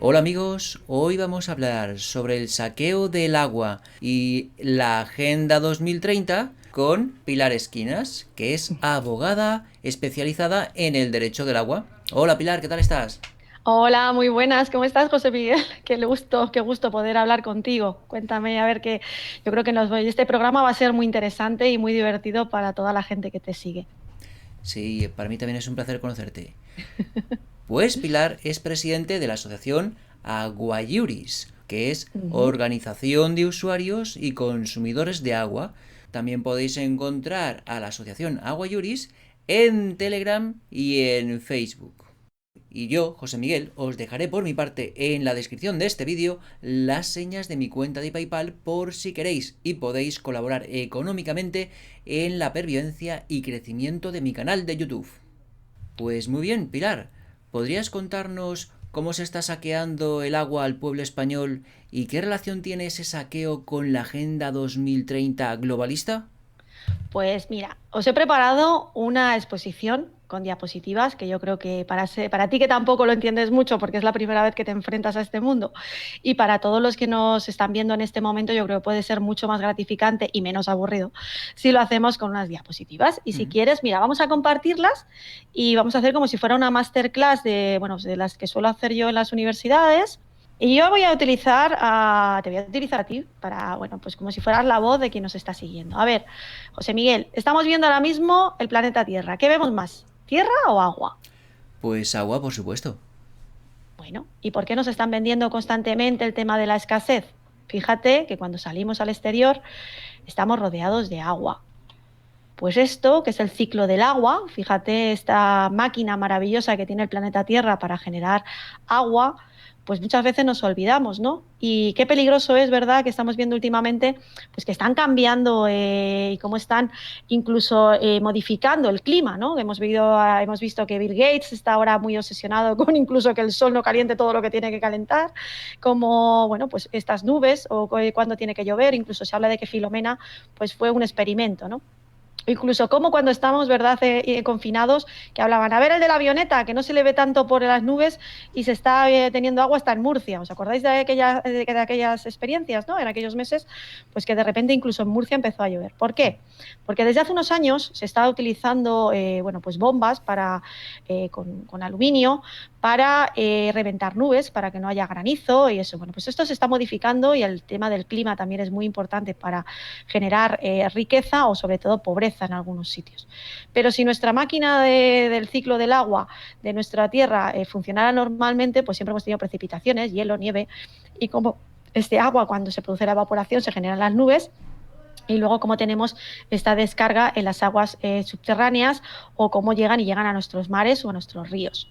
Hola amigos, hoy vamos a hablar sobre el saqueo del agua y la Agenda 2030 con Pilar Esquinas, que es abogada especializada en el derecho del agua. Hola Pilar, ¿qué tal estás? Hola, muy buenas. ¿Cómo estás, José Miguel? Qué gusto poder hablar contigo. Cuéntame, a ver que yo creo que este programa va a ser muy interesante y muy divertido para toda la gente que te sigue. Sí, para mí también es un placer conocerte. Pues Pilar es presidente de la asociación Aguayuris, que es Ujú. Organización de Usuarios y Consumidores de Agua. También podéis encontrar a la asociación Aguayuris en Telegram y en Facebook. Y yo, José Miguel, os dejaré por mi parte en la descripción de este vídeo las señas de mi cuenta de PayPal por si queréis y podéis colaborar económicamente en la pervivencia y crecimiento de mi canal de YouTube. Pues muy bien, Pilar, ¿podrías contarnos cómo se está saqueando el agua al pueblo español y qué relación tiene ese saqueo con la Agenda 2030 globalista? Pues mira, os he preparado una exposición con diapositivas que yo creo que para ti que tampoco lo entiendes mucho porque es la primera vez que te enfrentas a este mundo y para todos los que nos están viendo en este momento yo creo que puede ser mucho más gratificante y menos aburrido si lo hacemos con unas diapositivas. Y si Mm. quieres, mira, vamos a compartirlas y vamos a hacer como si fuera una masterclass de, bueno, de las que suelo hacer yo en las universidades. Y yo voy a utilizar te voy a utilizar a ti para, bueno, pues como si fueras la voz de quien nos está siguiendo. A ver, José Miguel, estamos viendo ahora mismo el planeta Tierra. ¿Qué vemos más? ¿Tierra o agua? Pues agua, por supuesto. Bueno, ¿y por qué nos están vendiendo constantemente el tema de la escasez? Fíjate que cuando salimos al exterior estamos rodeados de agua. Pues esto, que es el ciclo del agua, fíjate esta máquina maravillosa que tiene el planeta Tierra para generar agua, pues muchas veces nos olvidamos, ¿no? Y qué peligroso es, ¿verdad? Que estamos viendo últimamente, pues que están cambiando y cómo están incluso modificando el clima, ¿no? Hemos visto que Bill Gates está ahora muy obsesionado con incluso que el sol no caliente todo lo que tiene que calentar, como, bueno, pues estas nubes o cuando tiene que llover, incluso se habla de que Filomena, pues fue un experimento, ¿no? Incluso como cuando estamos, ¿verdad?, confinados, que hablaban, a ver el de la avioneta, que no se le ve tanto por las nubes y se está teniendo agua hasta en Murcia. ¿Os acordáis de aquellas experiencias, ¿no? En aquellos meses, pues que de repente incluso en Murcia empezó a llover. ¿Por qué? Porque desde hace unos años se está utilizando, bueno, pues bombas con aluminio para reventar nubes, para que no haya granizo y eso. Bueno, pues esto se está modificando y el tema del clima también es muy importante para generar riqueza o sobre todo pobreza en algunos sitios. Pero si nuestra máquina del ciclo del agua de nuestra tierra funcionara normalmente, pues siempre hemos tenido precipitaciones, hielo, nieve, y como este agua cuando se produce la evaporación se generan las nubes, y luego cómo tenemos esta descarga en las aguas subterráneas o cómo llegan a nuestros mares o a nuestros ríos.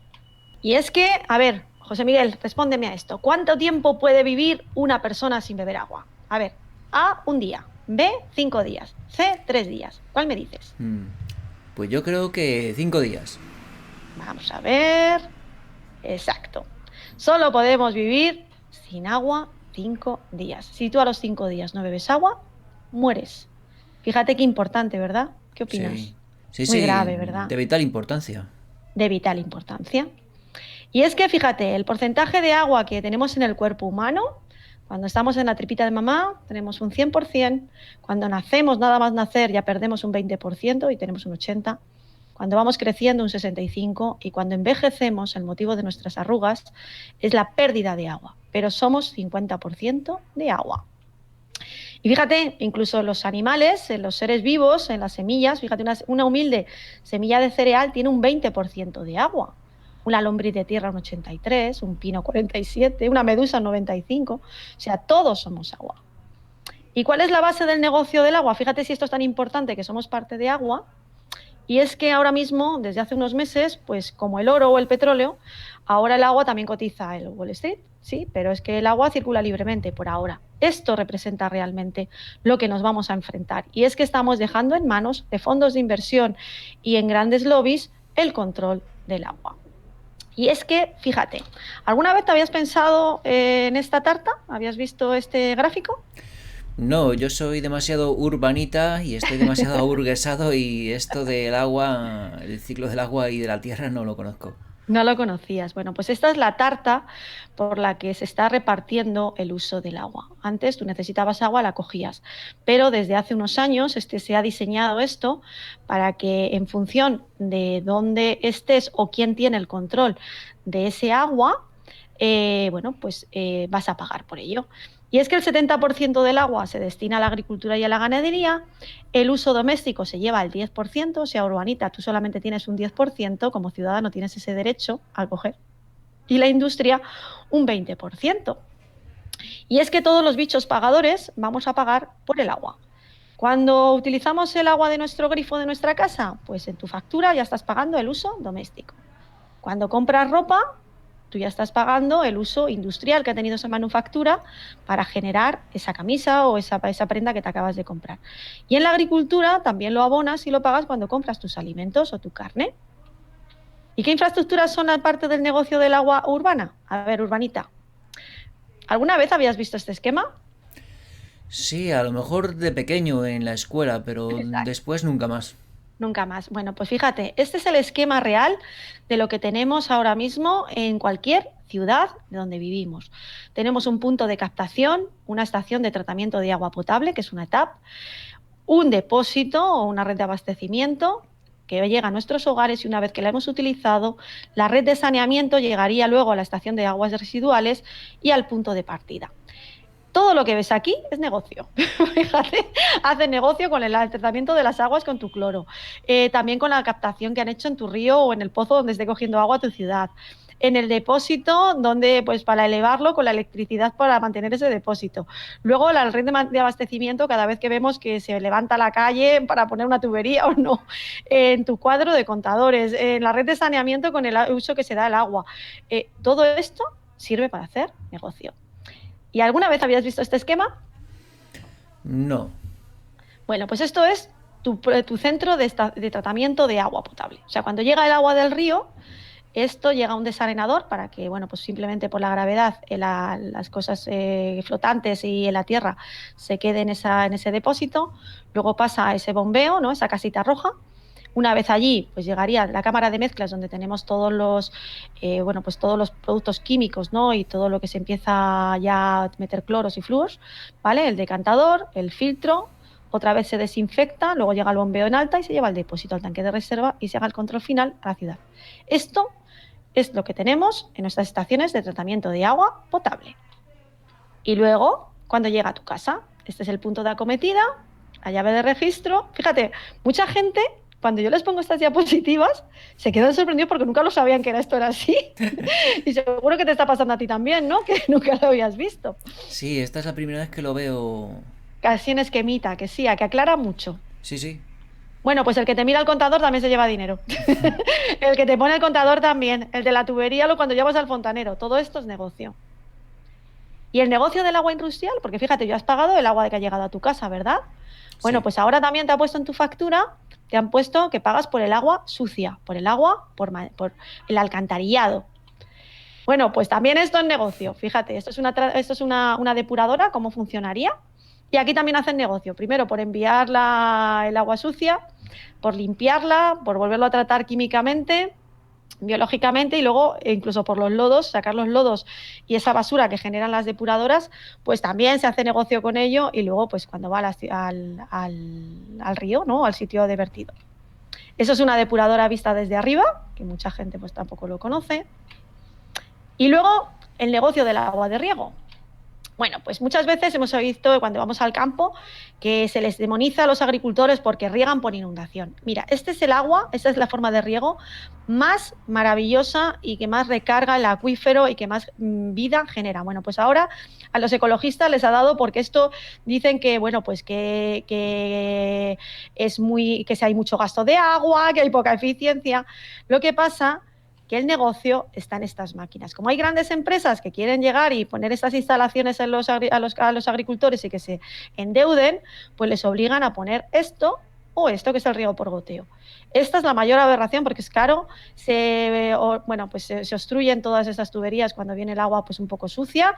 Y es que, a ver, José Miguel, respóndeme a esto. ¿Cuánto tiempo puede vivir una persona sin beber agua? A ver, A, un día. B, 5 días. C, 3 días. ¿Cuál me dices? Mm, Pues yo creo que 5 días. Vamos a ver. Exacto. Solo podemos vivir sin agua 5 días. Si tú a los 5 días no bebes agua, mueres. Fíjate qué importante, ¿verdad? ¿Qué Sí, opinas? sí, Muy sí, grave, ¿verdad? de vital importancia. De vital importancia. Y es que fíjate, el porcentaje de agua que tenemos en el cuerpo humano, cuando estamos en la tripita de mamá, tenemos un 100%. Cuando nacemos, nada más nacer, ya perdemos un 20% y tenemos un 80%. Cuando vamos creciendo, un 65%. Y cuando envejecemos, el motivo de nuestras arrugas es la pérdida de agua. Pero somos 50% de agua. Y fíjate, incluso los animales, en los seres vivos, en las semillas, fíjate, una humilde semilla de cereal tiene un 20% de agua. Una lombriz de tierra un 83, un pino 47, una medusa un 95. O sea, todos somos agua. ¿Y cuál es la base del negocio del agua? Fíjate si esto es tan importante que somos parte de agua. Y es que ahora mismo, desde hace unos meses, pues como el oro o el petróleo, ahora el agua también cotiza el Wall Street, sí, pero es que el agua circula libremente por ahora. Esto representa realmente lo que nos vamos a enfrentar. Y es que estamos dejando en manos de fondos de inversión y en grandes lobbies el control del agua. Y es que, fíjate, ¿alguna vez te habías pensado en esta tarta? ¿Habías visto este gráfico? No, yo soy demasiado urbanita y estoy demasiado aburguesado y esto del agua, el ciclo del agua y de la tierra no lo conozco. No lo conocías. Bueno, pues esta es la tarta por la que se está repartiendo el uso del agua. Antes tú necesitabas agua, la cogías, pero desde hace unos años se ha diseñado esto para que en función de dónde estés o quién tiene el control de ese agua, bueno, pues vas a pagar por ello. Y es que el 70% del agua se destina a la agricultura y a la ganadería, el uso doméstico se lleva el 10%, o sea, Urbanita, tú solamente tienes un 10%, como ciudadano tienes ese derecho a coger, y la industria un 20%. Y es que todos los bichos pagadores vamos a pagar por el agua. Cuando utilizamos el agua de nuestro grifo de nuestra casa, pues en tu factura ya estás pagando el uso doméstico. Cuando compras ropa, tú ya estás pagando el uso industrial que ha tenido esa manufactura para generar esa camisa o esa prenda que te acabas de comprar. Y en la agricultura también lo abonas y lo pagas cuando compras tus alimentos o tu carne. ¿Y qué infraestructuras son la parte del negocio del agua urbana? A ver, Urbanita, ¿alguna vez habías visto este esquema? Sí, a lo mejor de pequeño en la escuela, pero Exacto. después nunca más. Nunca más. Bueno, pues fíjate, este es el esquema real de lo que tenemos ahora mismo en cualquier ciudad de donde vivimos. Tenemos un punto de captación, una estación de tratamiento de agua potable, que es una TAP, un depósito o una red de abastecimiento que llega a nuestros hogares y una vez que la hemos utilizado, la red de saneamiento llegaría luego a la estación de aguas residuales y al punto de partida. Todo lo que ves aquí es negocio. Fíjate, hacen negocio con el tratamiento de las aguas con tu cloro, también con la captación que han hecho en tu río o en el pozo donde esté cogiendo agua tu ciudad, en el depósito donde pues para elevarlo con la electricidad para mantener ese depósito. Luego la red de abastecimiento cada vez que vemos que se levanta la calle para poner una tubería o no, en tu cuadro de contadores, en la red de saneamiento con el uso que se da el agua. Todo esto sirve para hacer negocio. ¿Y alguna vez habías visto este esquema? No. Bueno, pues esto es tu centro de tratamiento de agua potable. O sea, cuando llega el agua del río, esto llega a un desarenador para que, bueno, pues simplemente por la gravedad, las cosas flotantes y en la tierra se queden en ese depósito. Luego pasa a ese bombeo, ¿no? Esa casita roja. Una vez allí, pues llegaría la cámara de mezclas donde tenemos bueno, pues todos los productos químicos, ¿no? Y todo lo que se empieza ya a meter cloros y flúors, ¿vale? El decantador, el filtro, otra vez se desinfecta, luego llega el bombeo en alta y se lleva el depósito al tanque de reserva y se haga el control final a la ciudad. Esto es lo que tenemos en nuestras estaciones de tratamiento de agua potable. Y luego, cuando llega a tu casa, este es el punto de acometida, la llave de registro. Fíjate, mucha gente, cuando yo les pongo estas diapositivas, se quedan sorprendidos porque nunca lo sabían que esto era así. Y seguro que te está pasando a ti también, ¿no? Que nunca lo habías visto. Sí, esta es la primera vez que lo veo. Casi en esquemita, que sí, a que aclara mucho. Sí, sí. Bueno, pues el que te mira el contador también se lleva dinero. El que te pone el contador también. El de la tubería, cuando llevas al fontanero. Todo esto es negocio. Y el negocio del agua industrial, porque fíjate, ya has pagado el agua que ha llegado a tu casa, ¿verdad? Bueno, Sí. pues ahora también te ha puesto en tu factura, te han puesto que pagas por el agua sucia, por el agua, por el alcantarillado. Bueno, pues también esto es negocio. Fíjate, esto es una depuradora, ¿cómo funcionaría? Y aquí también hacen negocio. Primero por enviar el agua sucia, por limpiarla, por volverlo a tratar químicamente, biológicamente y luego incluso por los lodos, sacar los lodos y esa basura que generan las depuradoras, pues también se hace negocio con ello y luego pues cuando va al río, ¿no? Al sitio de vertido. Eso es una depuradora vista desde arriba, que mucha gente pues tampoco lo conoce. Y luego el negocio del agua de riego. Bueno, pues muchas veces hemos visto cuando vamos al campo que se les demoniza a los agricultores porque riegan por inundación. Mira, este es el agua, esta es la forma de riego más maravillosa y que más recarga el acuífero y que más vida genera. Bueno, pues ahora a los ecologistas les ha dado porque esto dicen que, bueno, pues que si hay mucho gasto de agua, que hay poca eficiencia. Lo que pasa que el negocio está en estas máquinas. Como hay grandes empresas que quieren llegar y poner estas instalaciones a los agricultores y que se endeuden, pues les obligan a poner esto o esto que es el riego por goteo. Esta es la mayor aberración porque es caro, se obstruyen todas estas tuberías cuando viene el agua pues un poco sucia,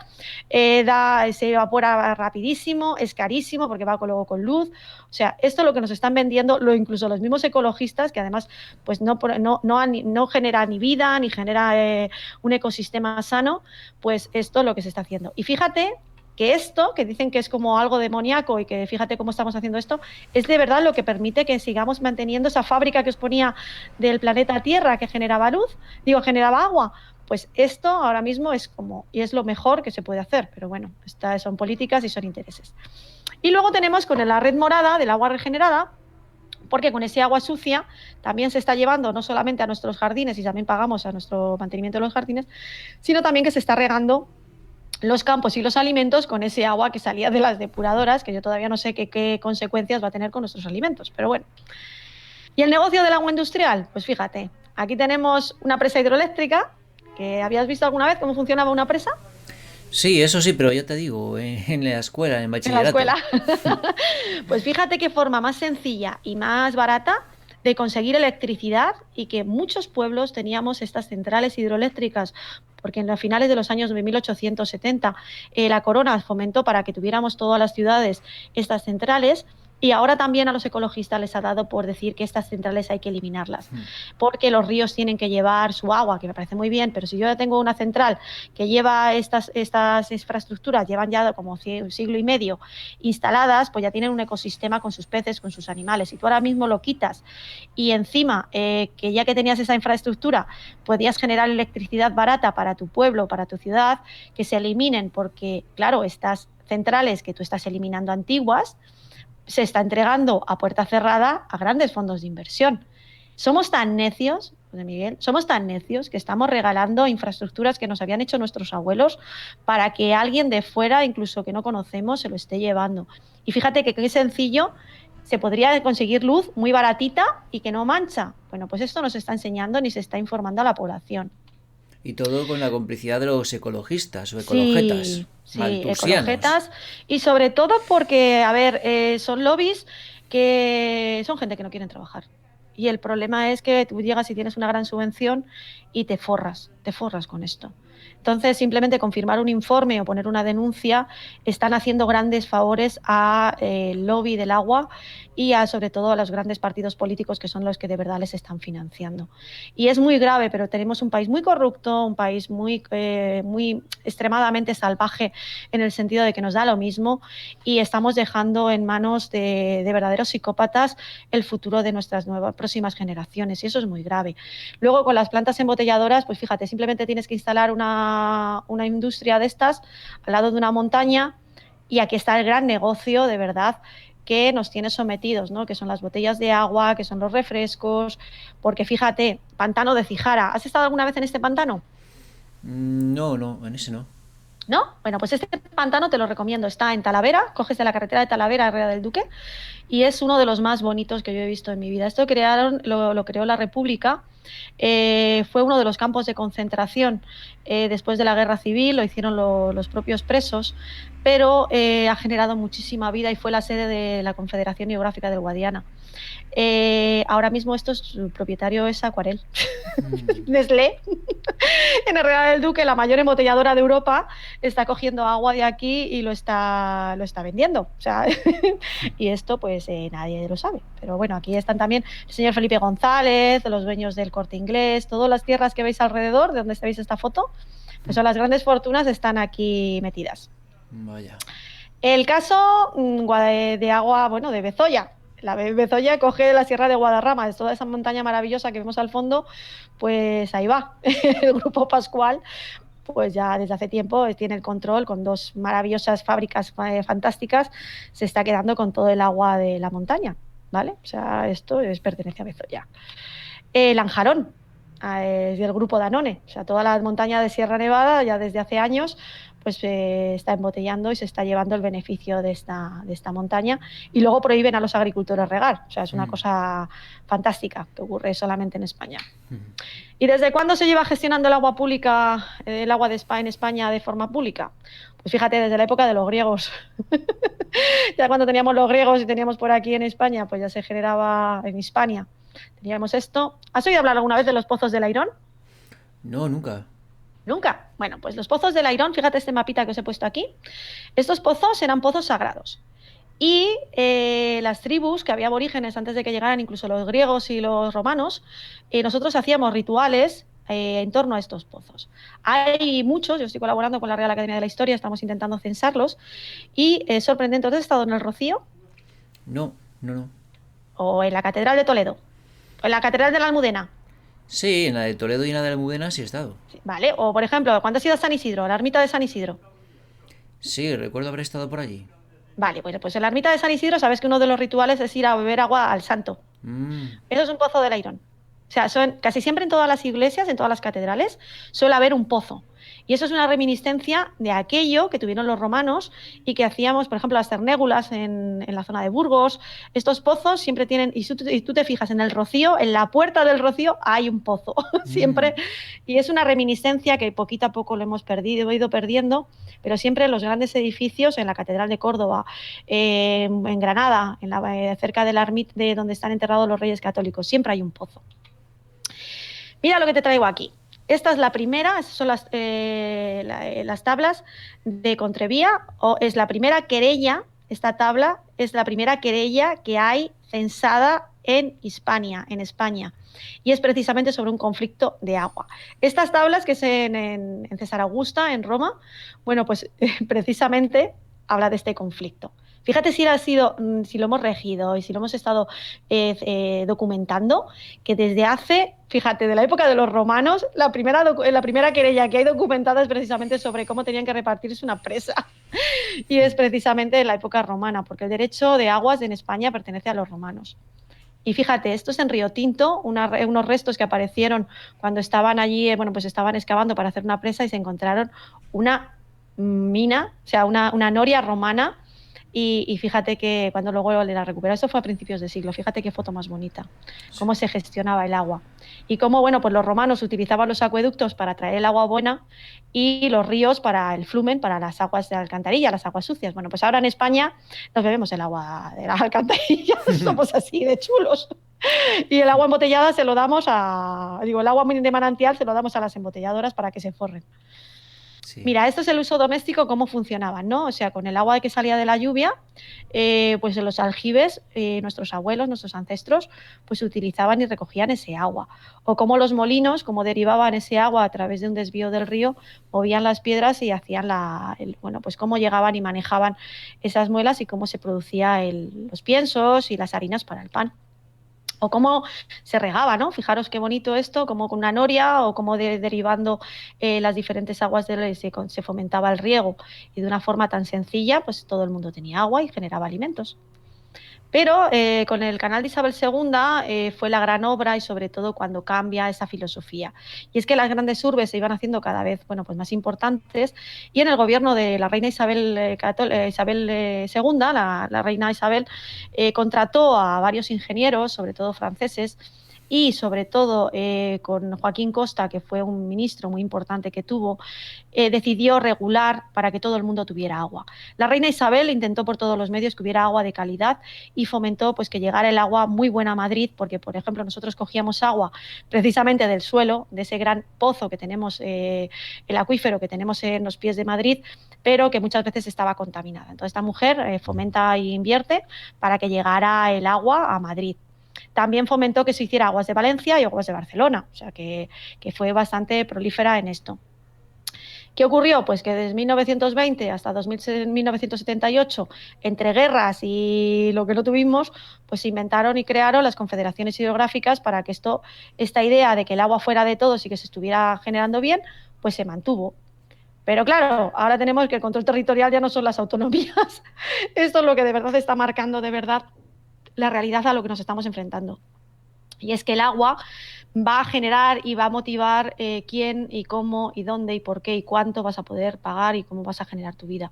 se evapora rapidísimo, es carísimo porque va luego con luz. O sea, esto es lo que nos están vendiendo, incluso los mismos ecologistas, que además pues no genera ni vida, ni genera un ecosistema sano, pues esto es lo que se está haciendo. Y fíjate que esto, que dicen que es como algo demoníaco y que fíjate cómo estamos haciendo esto, es de verdad lo que permite que sigamos manteniendo esa fábrica que os ponía del planeta Tierra que generaba generaba agua. Pues esto ahora mismo es lo mejor que se puede hacer, pero bueno, estas son políticas y son intereses. Y luego tenemos con la red morada del agua regenerada, porque con ese agua sucia también se está llevando no solamente a nuestros jardines y también pagamos a nuestro mantenimiento de los jardines, sino también que se está regando los campos y los alimentos con ese agua que salía de las depuradoras, que yo todavía no sé qué consecuencias va a tener con nuestros alimentos, pero bueno. ¿Y el negocio del agua industrial? Pues fíjate, aquí tenemos una presa hidroeléctrica, que ¿habías visto alguna vez cómo funcionaba una presa? Sí, eso sí, pero ya te digo, en la escuela, en bachillerato. En la escuela. Pues fíjate qué forma más sencilla y más barata de conseguir electricidad, y que muchos pueblos teníamos estas centrales hidroeléctricas, porque en los finales de los años de 1870 la corona fomentó para que tuviéramos todas las ciudades estas centrales. Y ahora también a los ecologistas les ha dado por decir que estas centrales hay que eliminarlas, porque los ríos tienen que llevar su agua, que me parece muy bien, pero si yo ya tengo una central que lleva estas infraestructuras, llevan ya como un siglo y medio instaladas, pues ya tienen un ecosistema con sus peces, con sus animales, y tú ahora mismo lo quitas y encima que ya que tenías esa infraestructura podías generar electricidad barata para tu pueblo, para tu ciudad, que se eliminen, porque claro, estas centrales que tú estás eliminando antiguas, se está entregando a puerta cerrada a grandes fondos de inversión. Somos tan necios, José Miguel, somos tan necios que estamos regalando infraestructuras que nos habían hecho nuestros abuelos para que alguien de fuera, incluso que no conocemos, se lo esté llevando. Y fíjate que qué sencillo, se podría conseguir luz muy baratita y que no mancha. Bueno, pues esto no se está enseñando ni se está informando a la población. Y todo con la complicidad de los ecologistas o ecologetas. Sí, maltusianos. ecologetas, y sobre todo porque, a ver, son lobbies que son gente que no quieren trabajar. Y el problema es que tú llegas y tienes una gran subvención y te forras con esto. Entonces, simplemente con firmar un informe o poner una denuncia están haciendo grandes favores al lobby del agua y sobre todo a los grandes partidos políticos, que son los que de verdad les están financiando. Y es muy grave, pero tenemos un país muy corrupto, un país muy extremadamente salvaje, en el sentido de que nos da lo mismo, y estamos dejando en manos de verdaderos psicópatas el futuro de nuestras próximas generaciones, y eso es muy grave. Luego, con las plantas embotelladoras, pues fíjate, simplemente tienes que instalar una industria de estas al lado de una montaña, y aquí está el gran negocio, de verdad, que nos tiene sometidos, ¿no? Que son las botellas de agua, que son los refrescos, porque fíjate, pantano de Cijara. ¿Has estado alguna vez en este pantano? No, en ese no. ¿No? Bueno, pues este pantano te lo recomiendo. Está en Talavera, coges de la carretera de Talavera a Herrera del Duque, y es uno de los más bonitos que yo he visto en mi vida. Esto lo creó la República. Fue uno de los campos de concentración después de la Guerra Civil, lo hicieron los propios presos, pero ha generado muchísima vida y fue la sede de la Confederación Hidrográfica del Guadiana. Ahora mismo su propietario es Aquarel, Nestlé. En Herrera del Duque, la mayor embotelladora de Europa, está cogiendo agua de aquí y lo está vendiendo. O sea, y esto pues nadie lo sabe. Pero bueno, aquí están también el señor Felipe González, los dueños del Corte Inglés, todas las tierras que veis alrededor, de donde veis esta foto, pues son las grandes fortunas, están aquí metidas. Vaya. El caso de agua, bueno, de Bezoya. La Bezoya coge la Sierra de Guadarrama, es toda esa montaña maravillosa que vemos al fondo, pues ahí va. El Grupo Pascual, pues ya desde hace tiempo tiene el control, con dos maravillosas fábricas fantásticas, se está quedando con todo el agua de la montaña, ¿vale? O sea, esto pertenece a Bezoya. Lanjarón. es del grupo Danone. O sea, toda la montaña de Sierra Nevada ya desde hace años pues está embotellando y se está llevando el beneficio de esta montaña, y luego prohíben a los agricultores regar. O sea, es una cosa fantástica que ocurre solamente en España. ¿Y desde cuándo se lleva gestionando el agua pública, el agua en España de forma pública? Pues fíjate, desde la época de los griegos. Ya cuando teníamos los griegos y teníamos por aquí en España, pues ya se generaba en Hispania. Teníamos esto. ¿Has oído hablar alguna vez de los pozos del Airón? No, nunca. Nunca. Bueno, pues los pozos del Airón, fíjate este mapita que os he puesto aquí. Estos pozos eran pozos sagrados. Y las tribus que había aborígenes antes de que llegaran incluso los griegos y los romanos, nosotros hacíamos rituales en torno a estos pozos. Hay muchos, yo estoy colaborando con la Real Academia de la Historia, estamos intentando censarlos, y es sorprendente. ¿Has estado en el Rocío? No, no, no. ¿O en la Catedral de Toledo? ¿O en la Catedral de la Almudena? Sí, en la de Toledo y en la de Almudena sí he estado. Sí, vale. O, por ejemplo, ¿cuándo has ido a San Isidro? A la ermita de San Isidro. Sí, recuerdo haber estado por allí. Vale, pues en la ermita de San Isidro sabes que uno de los rituales es ir a beber agua al santo. Eso es un pozo del Airón. O sea, casi siempre en todas las iglesias, en todas las catedrales, suele haber un pozo. Y eso es una reminiscencia de aquello que tuvieron los romanos y que hacíamos, por ejemplo, las cernégulas en la zona de Burgos. Estos pozos siempre tienen, y tú te fijas en el Rocío, en la puerta del Rocío hay un pozo, siempre. Y es una reminiscencia que poquito a poco lo hemos perdido, ido perdiendo, pero siempre en los grandes edificios, en la Catedral de Córdoba, en Granada, cerca de la ermita de donde están enterrados los reyes católicos, siempre hay un pozo. Mira lo que te traigo aquí. Esta es la primera, estas son las tablas de Contrevía, o es la primera querella, esta tabla es la primera querella que hay censada en Hispania, en España, y es precisamente sobre un conflicto de agua. Estas tablas, que es en César Augusta, en Roma, bueno, pues precisamente habla de este conflicto. Fíjate si lo hemos regido y si lo hemos estado documentando, que desde hace, fíjate, de la época de los romanos, la primera querella que hay documentada es precisamente sobre cómo tenían que repartirse una presa. Y es precisamente en la época romana, porque el derecho de aguas en España pertenece a los romanos. Y fíjate, esto es en Río Tinto, unos restos que aparecieron cuando estaban allí, pues estaban excavando para hacer una presa y se encontraron una mina, o sea, una noria romana. Y fíjate que cuando luego le la recuperó, eso fue a principios de siglo, fíjate qué foto más bonita, cómo se gestionaba el agua. Y cómo, pues los romanos utilizaban los acueductos para traer el agua buena y los ríos para el flumen, para las aguas de alcantarilla, las aguas sucias. Bueno, pues ahora en España nos bebemos el agua de las alcantarillas, somos así de chulos. Y el agua embotellada se lo damos el agua de manantial se lo damos a las embotelladoras para que se forren. Sí. Mira, esto es el uso doméstico, cómo funcionaban, ¿no? O sea, con el agua que salía de la lluvia, pues en los aljibes, nuestros abuelos, nuestros ancestros, pues utilizaban y recogían ese agua. O cómo los molinos, cómo derivaban ese agua a través de un desvío del río, movían las piedras y hacían pues cómo llegaban y manejaban esas muelas y cómo se producía los piensos y las harinas para el pan. O cómo se regaba, ¿no? Fijaros qué bonito esto, como con una noria o como derivando las diferentes aguas se fomentaba el riego. Y de una forma tan sencilla, pues todo el mundo tenía agua y generaba alimentos. Pero con el canal de Isabel II fue la gran obra y sobre todo cuando cambia esa filosofía. Y es que las grandes urbes se iban haciendo cada vez pues más importantes y en el gobierno de la reina Isabel II, la reina Isabel, contrató a varios ingenieros, sobre todo franceses, y sobre todo con Joaquín Costa, que fue un ministro muy importante que tuvo, decidió regular para que todo el mundo tuviera agua. La reina Isabel intentó por todos los medios que hubiera agua de calidad y fomentó pues que llegara el agua muy buena a Madrid, porque por ejemplo nosotros cogíamos agua precisamente del suelo, de ese gran pozo que tenemos, el acuífero que tenemos en los pies de Madrid, pero que muchas veces estaba contaminada. Entonces esta mujer fomenta e invierte para que llegara el agua a Madrid. También fomentó que se hiciera aguas de Valencia y aguas de Barcelona, o sea que fue bastante prolífera en esto. ¿Qué ocurrió? Pues que desde 1920 hasta 1978, entre guerras y lo que no tuvimos, pues se inventaron y crearon las confederaciones hidrográficas para que esta idea de que el agua fuera de todos y que se estuviera generando bien, pues se mantuvo. Pero claro, ahora tenemos que el control territorial ya no son las autonomías. Esto es lo que de verdad está marcando de verdad la realidad a lo que nos estamos enfrentando. Y es que el agua va a generar y va a motivar quién y cómo y dónde y por qué y cuánto vas a poder pagar y cómo vas a generar tu vida.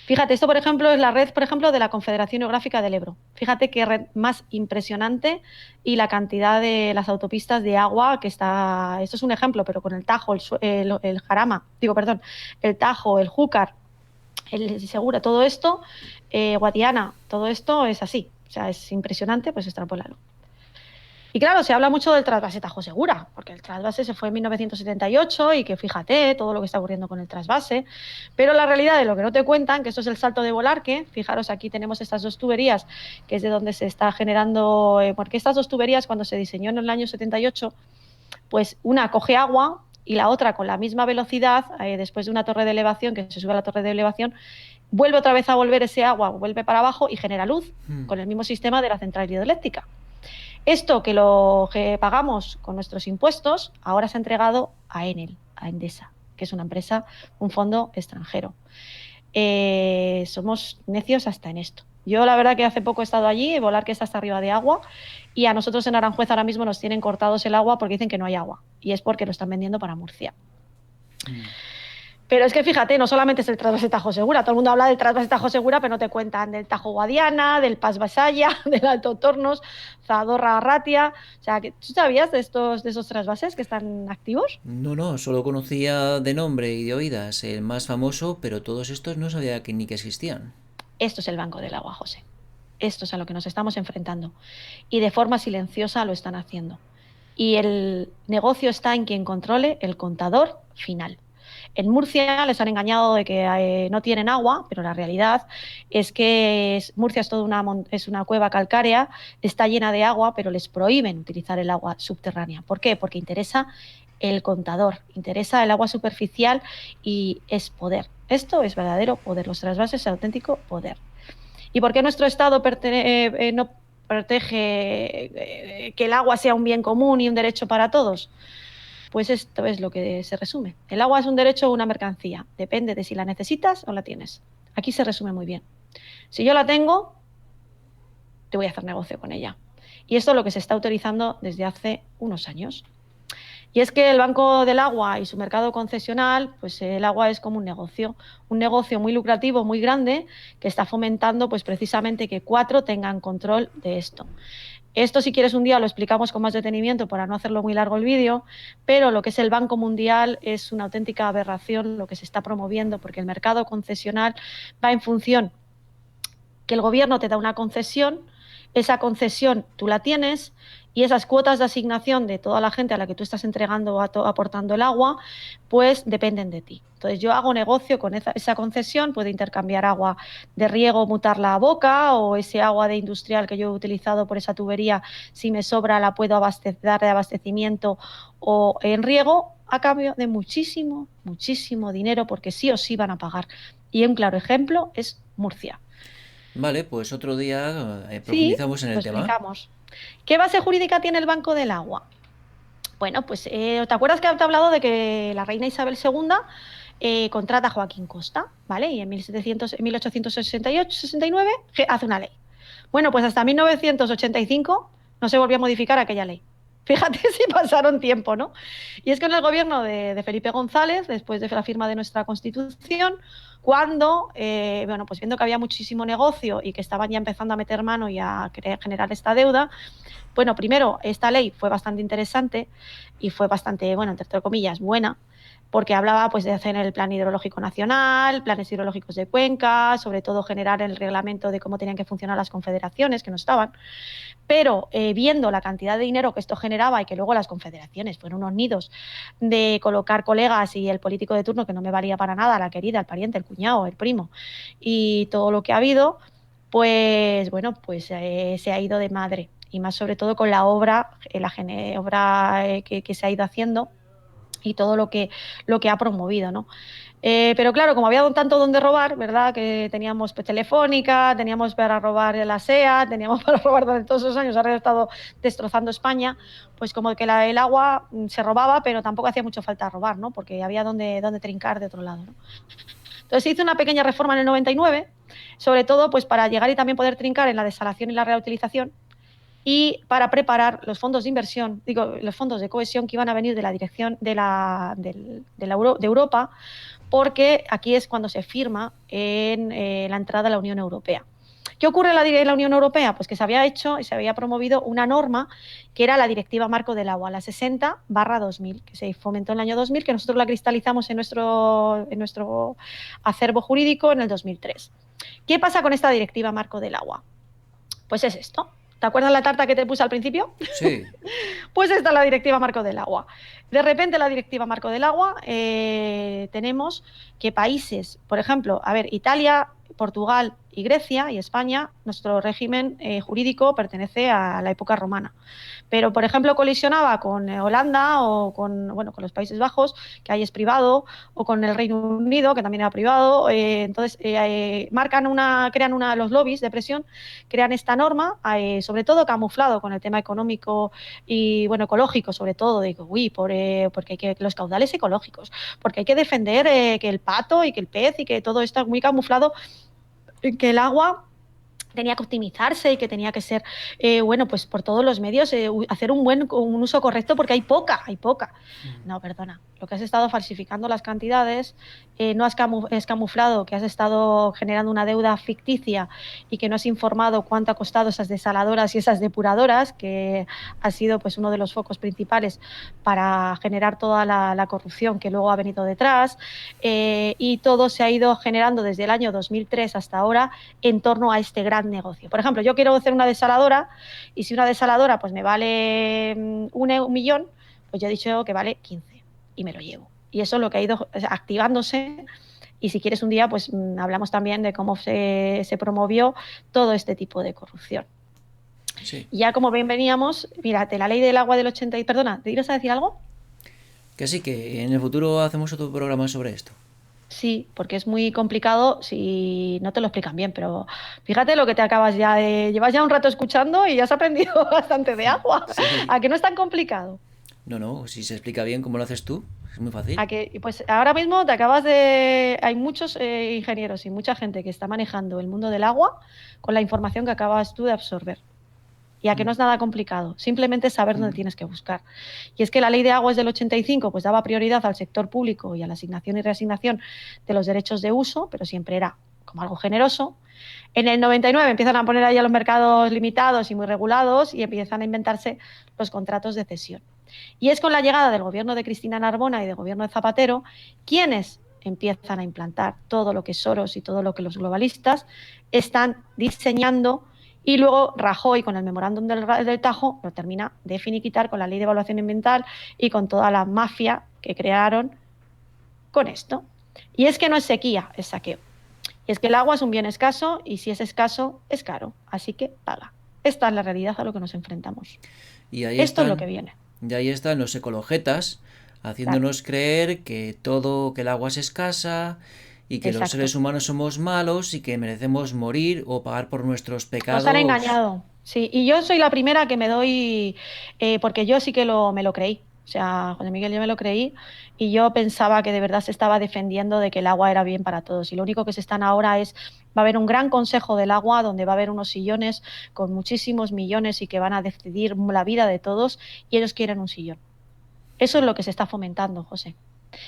Fíjate, esto por ejemplo es la red, por ejemplo, de la Confederación Hidrográfica del Ebro. Fíjate qué red más impresionante y la cantidad de las autopistas de agua que está. Esto es un ejemplo, pero con el Tajo, el Jarama, digo, perdón, el Tajo, el Júcar, el Segura, todo esto, Guadiana, todo esto es así. O sea, es impresionante, pues extrapolalo. Y claro, se habla mucho del trasvase Tajo Segura, porque el trasvase se fue en 1978 y que fíjate todo lo que está ocurriendo con el trasvase, pero la realidad de lo que no te cuentan, que esto es el salto de Volarque, fijaros aquí tenemos estas dos tuberías, que es de donde se está generando, porque estas dos tuberías cuando se diseñó en el año 78, pues una coge agua y la otra con la misma velocidad, después de una torre de elevación, que se sube a la torre de elevación, vuelve otra vez a volver ese agua, vuelve para abajo y genera luz, con el mismo sistema de la central hidroeléctrica. Esto que lo que pagamos con nuestros impuestos, ahora se ha entregado a Enel, a Endesa, que es una empresa, un fondo extranjero. Somos necios hasta en esto. Yo la verdad que hace poco he estado allí, Volar que está hasta arriba de agua, y a nosotros en Aranjuez ahora mismo nos tienen cortados el agua porque dicen que no hay agua, y es porque lo están vendiendo para Murcia. Pero es que fíjate, no solamente es el trasvase Tajo Segura, todo el mundo habla del trasvase Tajo Segura, pero no te cuentan del Tajo Guadiana, del Pas Vasalla, del Alto Tornos, Zadorra Arratia. O sea, ¿tú sabías de esos trasvases que están activos? No, solo conocía de nombre y de oídas el más famoso, pero todos estos no sabía que ni que existían. Esto es el Banco del Agua, José. Esto es a lo que nos estamos enfrentando. Y de forma silenciosa lo están haciendo. Y el negocio está en quien controle el contador final. En Murcia les han engañado de que no tienen agua, pero la realidad es que Murcia es es una cueva calcárea, está llena de agua, pero les prohíben utilizar el agua subterránea. ¿Por qué? Porque interesa el contador, interesa el agua superficial y es poder. Esto es verdadero poder, los trasvases es auténtico poder. ¿Y por qué nuestro Estado no protege que el agua sea un bien común y un derecho para todos? Pues esto es lo que se resume. El agua es un derecho o una mercancía. Depende de si la necesitas o la tienes. Aquí se resume muy bien. Si yo la tengo, te voy a hacer negocio con ella. Y esto es lo que se está autorizando desde hace unos años. Y es que el Banco del Agua y su mercado concesional, pues el agua es como un negocio muy lucrativo, muy grande, que está fomentando pues precisamente que 4 tengan control de esto. Esto, si quieres, un día lo explicamos con más detenimiento para no hacerlo muy largo el vídeo, pero lo que es el Banco Mundial es una auténtica aberración lo que se está promoviendo, porque el mercado concesional va en función que el gobierno te da una concesión, esa concesión tú la tienes y esas cuotas de asignación de toda la gente a la que tú estás entregando o aportando el agua, pues dependen de ti. Entonces yo hago negocio con esa concesión, puedo intercambiar agua de riego, mutarla a boca, o ese agua de industrial que yo he utilizado por esa tubería, si me sobra la puedo dar de abastecimiento o en riego, a cambio de muchísimo, muchísimo dinero, porque sí o sí van a pagar. Y un claro ejemplo es Murcia. Vale, pues otro día Sí, profundizamos en lo el tema. explicamos. ¿Qué base jurídica tiene el Banco del Agua? Bueno, pues ¿te acuerdas que te he hablado de que la reina Isabel II contrata a Joaquín Costa, ¿vale? Y en 1868-69 hace una ley. Bueno, pues hasta 1985 no se volvió a modificar aquella ley. Fíjate si pasaron tiempo, ¿no? Y es que en el gobierno de Felipe González, después de la firma de nuestra Constitución, cuando, bueno, pues viendo que había muchísimo negocio y que estaban ya empezando a meter mano y a querer generar esta deuda, bueno, primero, esta ley fue bastante interesante y fue bastante, bueno, entre comillas, buena, porque hablaba pues de hacer el plan hidrológico nacional, planes hidrológicos de cuenca, sobre todo generar el reglamento de cómo tenían que funcionar las confederaciones, que no estaban, pero viendo la cantidad de dinero que esto generaba y que luego las confederaciones fueron unos nidos de colocar colegas y el político de turno que no me valía para nada, la querida, el pariente, el cuñado, el primo y todo lo que ha habido, pues bueno, pues se ha ido de madre y más sobre todo con la obra, que se ha ido haciendo y todo lo que ha promovido, ¿no? Pero claro, como había tanto donde robar, ¿verdad? Que teníamos pues, Telefónica, teníamos para robar la SEA, teníamos para robar durante todos esos años, ahora he estado destrozando España, pues como que el agua se robaba, pero tampoco hacía mucho falta robar, ¿no? Porque había donde trincar de otro lado, ¿no? Entonces se hizo una pequeña reforma en el 99, sobre todo pues para llegar y también poder trincar en la desalación y la reutilización, y para preparar los fondos de inversión, los fondos de cohesión que iban a venir de la dirección de Europa, porque aquí es cuando se firma en la entrada a la Unión Europea. ¿Qué ocurre en la Unión Europea? Pues que se había hecho y se había promovido una norma que era la Directiva Marco del Agua, la 60/2000, que se fomentó en el año 2000, que nosotros la cristalizamos en nuestro acervo jurídico en el 2003. ¿Qué pasa con esta Directiva Marco del Agua? Pues es esto. ¿Te acuerdas la tarta que te puse al principio? Sí. Pues esta es la Directiva Marco del Agua. De repente la Directiva Marco del Agua tenemos que países, por ejemplo, a ver, Italia, Portugal y Grecia y España, nuestro régimen jurídico pertenece a la época romana. Pero, por ejemplo, colisionaba con Holanda o con los Países Bajos, que ahí es privado, o con el Reino Unido, que también era privado. Entonces, crean los lobbies de presión, crean esta norma, sobre todo camuflado con el tema económico y, ecológico, sobre todo, porque hay que los caudales ecológicos, porque hay que defender que el pato y que el pez y que todo está muy camuflado, que el agua tenía que optimizarse y que tenía que ser, pues por todos los medios, hacer un uso correcto, porque hay poca. No, perdona, lo que has estado falsificando las cantidades, no has camuflado que has estado generando una deuda ficticia y que no has informado cuánto ha costado esas desaladoras y esas depuradoras, que ha sido pues uno de los focos principales para generar toda la corrupción que luego ha venido detrás, y todo se ha ido generando desde el año 2003 hasta ahora en torno a este gran negocio. Por ejemplo, yo quiero hacer una desaladora y si una desaladora pues me vale un millón, pues yo he dicho que vale 15 y me lo llevo. Y eso es lo que ha ido activándose. Y si quieres un día, pues hablamos también de cómo se promovió todo este tipo de corrupción. Sí. Y ya como bien veníamos, mírate, la ley del agua del 80... Perdona, ¿te ibas a decir algo? Que sí, que en el futuro hacemos otro programa sobre esto. Sí, porque es muy complicado si no te lo explican bien, pero fíjate lo que te acabas ya de... Llevas ya un rato escuchando y ya has aprendido bastante de agua. Sí. ¿A que no es tan complicado? No, si se explica bien como lo haces tú, es muy fácil. A que, pues ahora mismo te acabas de... Hay muchos ingenieros y mucha gente que está manejando el mundo del agua con la información que acabas tú de absorber. Y a que no es nada complicado, simplemente saber dónde tienes que buscar. Y es que la ley de agua es del 85, pues daba prioridad al sector público y a la asignación y reasignación de los derechos de uso, pero siempre era como algo generoso. En el 99 empiezan a poner ahí a los mercados limitados y muy regulados y empiezan a inventarse los contratos de cesión. Y es con la llegada del gobierno de Cristina Narbona y del gobierno de Zapatero quienes empiezan a implantar todo lo que Soros y todo lo que los globalistas están diseñando. Y luego Rajoy, con el memorándum del Tajo, lo termina de finiquitar con la ley de evaluación ambiental y con toda la mafia que crearon con esto. Y es que no es sequía, es saqueo. Y es que el agua es un bien escaso y si es escaso, es caro. Así que paga. Esta es la realidad a lo que nos enfrentamos. Y ahí Esto es lo que viene. Y ahí están los ecologetas haciéndonos creer que el agua es escasa y que los seres humanos somos malos y que merecemos morir o pagar por nuestros pecados. Nos han engañado, sí. Y yo soy la primera que me doy, porque yo sí que me lo creí. O sea, José Miguel, yo me lo creí y yo pensaba que de verdad se estaba defendiendo de que el agua era bien para todos. Y lo único que se están ahora va a haber un gran consejo del agua donde va a haber unos sillones con muchísimos millones y que van a decidir la vida de todos y ellos quieren un sillón. Eso es lo que se está fomentando, José.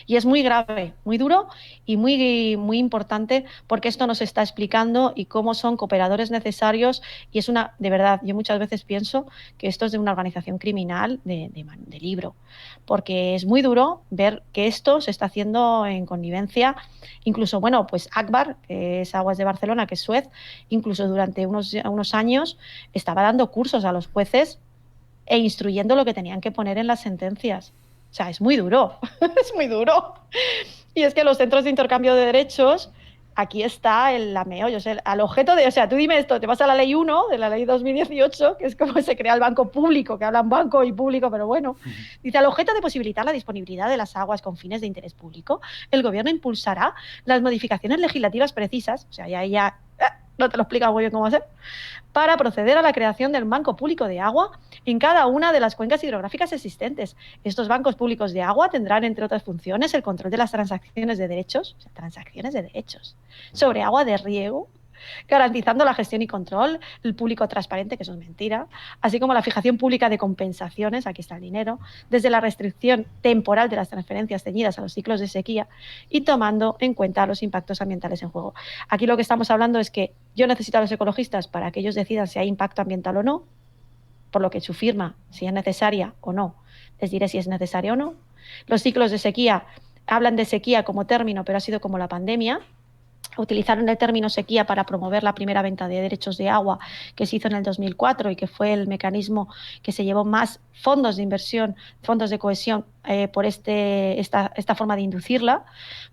Y es muy grave, muy duro y muy, muy importante porque esto nos está explicando y cómo son cooperadores necesarios y es de verdad, yo muchas veces pienso que esto es de una organización criminal de libro, porque es muy duro ver que esto se está haciendo en connivencia, incluso, pues Akbar, que es Aguas de Barcelona, que es Suez, incluso durante unos años estaba dando cursos a los jueces e instruyendo lo que tenían que poner en las sentencias. O sea, es muy duro, es muy duro. Y es que los centros de intercambio de derechos, aquí está el meollo, al objeto de, o sea, tú dime esto, te vas a la ley 1 de la ley 2018, que es como se crea el banco público, que hablan banco y público, pero bueno, dice, al objeto de posibilitar la disponibilidad de las aguas con fines de interés público, el gobierno impulsará las modificaciones legislativas precisas, o sea, ya no te lo explica muy bien cómo hacer, para proceder a la creación del banco público de agua en cada una de las cuencas hidrográficas existentes. Estos bancos públicos de agua tendrán, entre otras funciones, el control de las transacciones de derechos, sobre agua de riego, garantizando la gestión y control, el público transparente, que eso es mentira, así como la fijación pública de compensaciones, aquí está el dinero, desde la restricción temporal de las transferencias ceñidas a los ciclos de sequía y tomando en cuenta los impactos ambientales en juego. Aquí lo que estamos hablando es que yo necesito a los ecologistas para que ellos decidan si hay impacto ambiental o no, por lo que su firma, si es necesaria o no, les diré si es necesaria o no. Los ciclos de sequía, hablan de sequía como término, pero ha sido como la pandemia. Utilizaron el término sequía para promover la primera venta de derechos de agua que se hizo en el 2004 y que fue el mecanismo que se llevó más fondos de inversión, fondos de cohesión por esta forma de inducirla,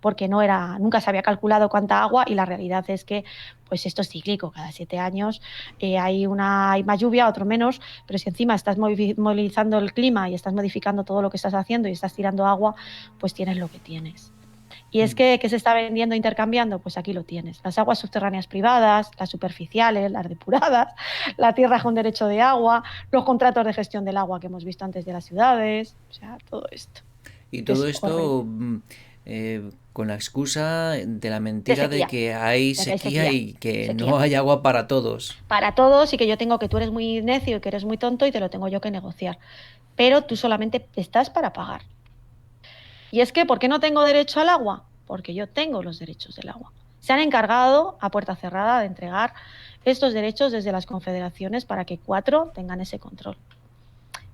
porque nunca se había calculado cuánta agua y la realidad es que pues esto es cíclico, cada 7 años hay más lluvia, otro menos, pero si encima estás movilizando el clima y estás modificando todo lo que estás haciendo y estás tirando agua, pues tienes lo que tienes. Y es que se está vendiendo, intercambiando, pues aquí lo tienes. Las aguas subterráneas privadas, las superficiales, las depuradas, la tierra con derecho de agua, los contratos de gestión del agua que hemos visto antes de las ciudades, o sea, todo esto. Y todo Es horrible. esto con la excusa de la mentira de sequía, que hay de que hay sequía sequía, y que no sequía. hay agua para todos. Para todos y que yo tengo que tú eres muy necio y que eres muy tonto y te lo tengo yo que negociar. Pero tú solamente estás para pagar. Y es que, ¿por qué no tengo derecho al agua? Porque yo tengo los derechos del agua. Se han encargado a puerta cerrada de entregar estos derechos desde las confederaciones para que 4 tengan ese control.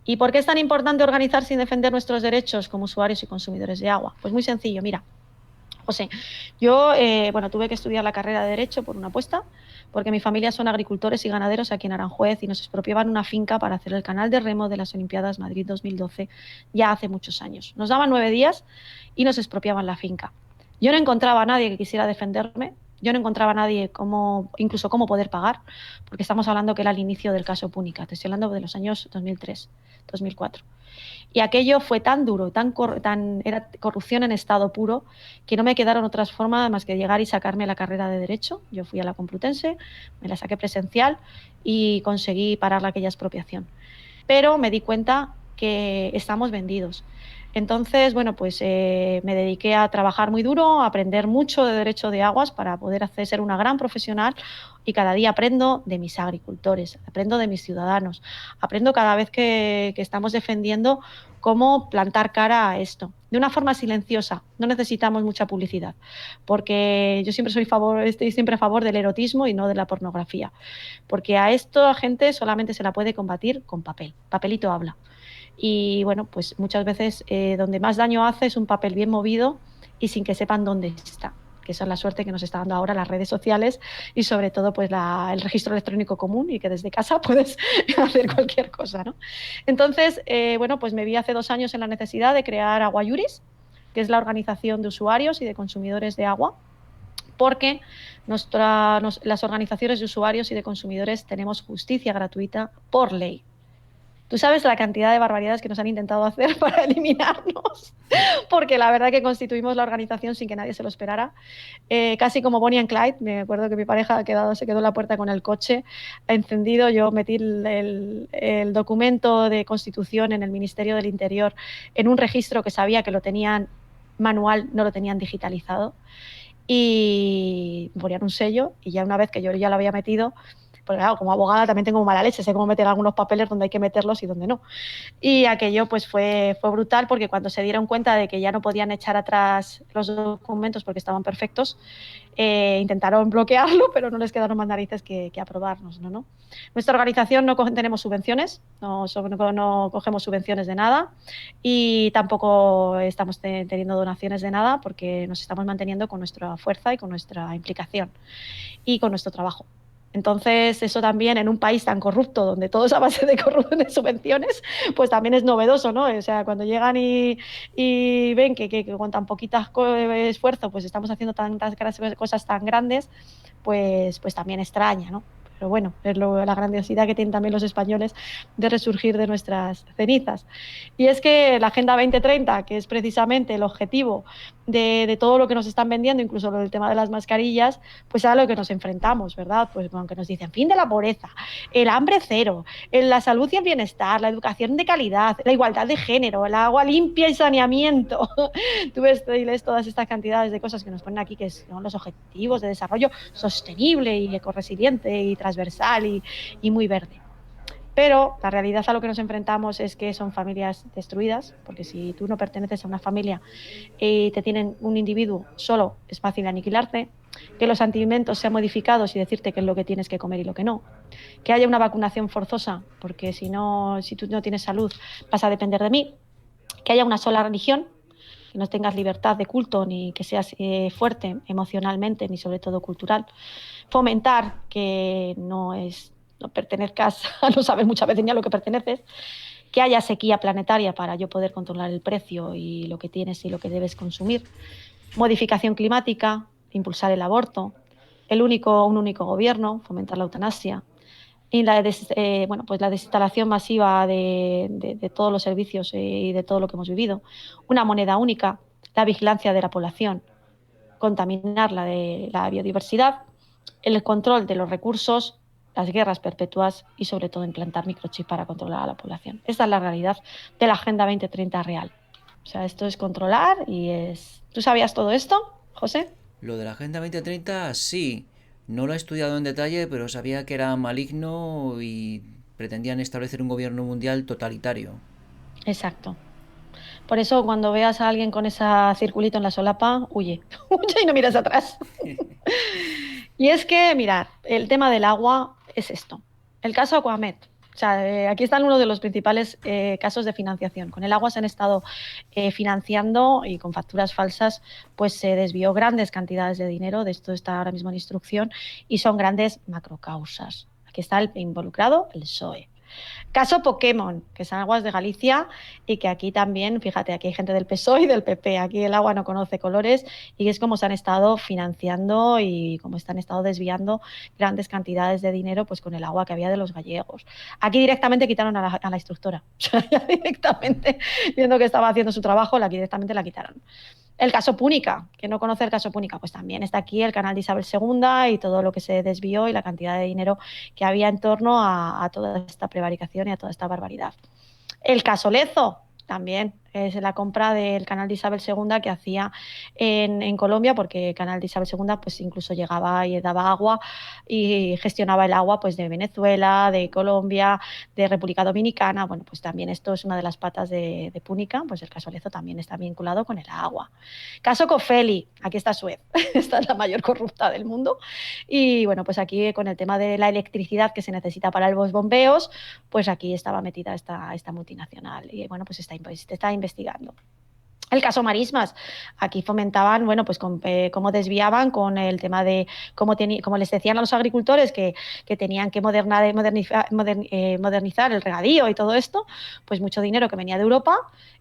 ¿Y por qué es tan importante organizarse y defender nuestros derechos como usuarios y consumidores de agua? Pues muy sencillo, mira. José, yo tuve que estudiar la carrera de Derecho por una apuesta, porque mi familia son agricultores y ganaderos aquí en Aranjuez y nos expropiaban una finca para hacer el canal de remo de las Olimpiadas Madrid 2012 ya hace muchos años. Nos daban 9 días y nos expropiaban la finca. Yo no encontraba a nadie que quisiera defenderme, yo no encontraba a nadie incluso cómo poder pagar, porque estamos hablando que era el inicio del caso Púnica, te estoy hablando de los años 2003, 2004. Y aquello fue tan duro, era corrupción en estado puro, que no me quedaron otras formas más que llegar y sacarme la carrera de Derecho. Yo fui a la Complutense, me la saqué presencial y conseguí parar aquella expropiación. Pero me di cuenta que estamos vendidos. Entonces, pues me dediqué a trabajar muy duro, a aprender mucho de derecho de aguas para poder ser una gran profesional y cada día aprendo de mis agricultores, aprendo de mis ciudadanos, aprendo cada vez que estamos defendiendo cómo plantar cara a esto, de una forma silenciosa. No necesitamos mucha publicidad, porque yo siempre estoy siempre a favor del erotismo y no de la pornografía, porque a esta gente solamente se la puede combatir con papel, papelito habla. Y pues muchas veces donde más daño hace es un papel bien movido y sin que sepan dónde está, que esa es la suerte que nos está dando ahora las redes sociales y sobre todo pues el registro electrónico común y que desde casa puedes hacer cualquier cosa, ¿no? Entonces, pues me vi hace 2 años en la necesidad de crear Agua Iuris, que es la organización de usuarios y de consumidores de agua, porque las organizaciones de usuarios y de consumidores tenemos justicia gratuita por ley. Tú sabes la cantidad de barbaridades que nos han intentado hacer para eliminarnos, porque la verdad que constituimos la organización sin que nadie se lo esperara. Casi como Bonnie and Clyde, me acuerdo que mi pareja se quedó en la puerta con el coche encendido, yo metí el documento de constitución en el Ministerio del Interior en un registro que sabía que lo tenían manual, no lo tenían digitalizado, y ponían un sello y ya una vez que yo ya lo había metido, pues claro, como abogada también tengo mala leche, sé cómo meter algunos papeles donde hay que meterlos y donde no. Y aquello pues fue brutal porque cuando se dieron cuenta de que ya no podían echar atrás los documentos porque estaban perfectos, intentaron bloquearlo, pero no les quedaron más narices que aprobarnos, ¿no? Nuestra organización no tenemos subvenciones, no cogemos subvenciones de nada y tampoco estamos teniendo donaciones de nada porque nos estamos manteniendo con nuestra fuerza y con nuestra implicación y con nuestro trabajo. Entonces, eso también en un país tan corrupto, donde todo es a base de corrupción de subvenciones, pues también es novedoso, ¿no? O sea, cuando llegan y ven que con tan poquitas esfuerzo, pues estamos haciendo tantas cosas tan grandes, pues también extraña, ¿no? Pero bueno, es la grandiosidad que tienen también los españoles de resurgir de nuestras cenizas. Y es que la Agenda 2030, que es precisamente el objetivo de todo lo que nos están vendiendo, incluso lo del tema de las mascarillas, pues a lo que nos enfrentamos, ¿verdad? Pues aunque nos dicen fin de la pobreza, el hambre cero, la salud y el bienestar, la educación de calidad, la igualdad de género, el agua limpia y saneamiento. Tú ves y lees todas estas cantidades de cosas que nos ponen aquí, que son los objetivos de desarrollo sostenible y ecoresiliente y transversal y muy verde. Pero la realidad a lo que nos enfrentamos es que son familias destruidas, porque si tú no perteneces a una familia y te tienen un individuo solo, es fácil aniquilarte, que los alimentos sean modificados y decirte qué es lo que tienes que comer y lo que no, que haya una vacunación forzosa, porque si tú no tienes salud vas a depender de mí, que haya una sola religión, que no tengas libertad de culto ni que seas fuerte emocionalmente ni sobre todo cultural, fomentar que no pertenezcas a no saber muchas veces ni a lo que perteneces, que haya sequía planetaria para yo poder controlar el precio y lo que tienes y lo que debes consumir, modificación climática, impulsar el aborto, un único gobierno, fomentar la eutanasia, y pues la desinstalación masiva de todos los servicios y de todo lo que hemos vivido, una moneda única, la vigilancia de la población, contaminar la biodiversidad, el control de los recursos, las guerras perpetuas y sobre todo implantar microchips para controlar a la población. Esta es la realidad de la Agenda 2030 real. O sea, esto es controlar y es... ¿Tú sabías todo esto, José? Lo de la Agenda 2030, sí. No lo he estudiado en detalle, pero sabía que era maligno y pretendían establecer un gobierno mundial totalitario. Exacto. Por eso cuando veas a alguien con ese circulito en la solapa, huye, huye y no miras atrás. Y es que, mirad, el tema del agua es esto. El caso Aquamed. O sea, aquí están uno de los principales casos de financiación. Con el agua se han estado financiando y con facturas falsas, pues se desvió grandes cantidades de dinero. De esto está ahora mismo en instrucción y son grandes macrocausas. Aquí está el involucrado, el PSOE. Caso Pokémon, que son aguas de Galicia y que aquí también, fíjate, aquí hay gente del PSOE y del PP, aquí el agua no conoce colores y es como se han estado financiando y como se han estado desviando grandes cantidades de dinero pues con el agua que había de los gallegos. Aquí directamente quitaron a la instructora, o sea, ya directamente, viendo que estaba haciendo su trabajo, directamente la quitaron. El caso Púnica, que no conoce el caso Púnica, pues también está aquí el canal de Isabel II y todo lo que se desvió y la cantidad de dinero que había en torno a toda esta prevaricación y a toda esta barbaridad. El caso Lezo, también es la compra del canal de Isabel II que hacía en Colombia, porque el canal de Isabel II pues incluso llegaba y daba agua y gestionaba el agua pues de Venezuela, de Colombia, de República Dominicana. Bueno, pues también esto es una de las patas de Púnica, pues el caso Lezo también está vinculado con el agua. Caso Cofeli, aquí está Suez, esta es la mayor corrupta del mundo. Y bueno, pues aquí con el tema de la electricidad que se necesita para los bombeos, pues aquí estaba metida esta multinacional y bueno, pues está investigando. El caso Marismas, aquí fomentaban, bueno, pues cómo desviaban con el tema de cómo les decían a los agricultores que tenían que modernizar el regadío y todo esto, pues mucho dinero que venía de Europa,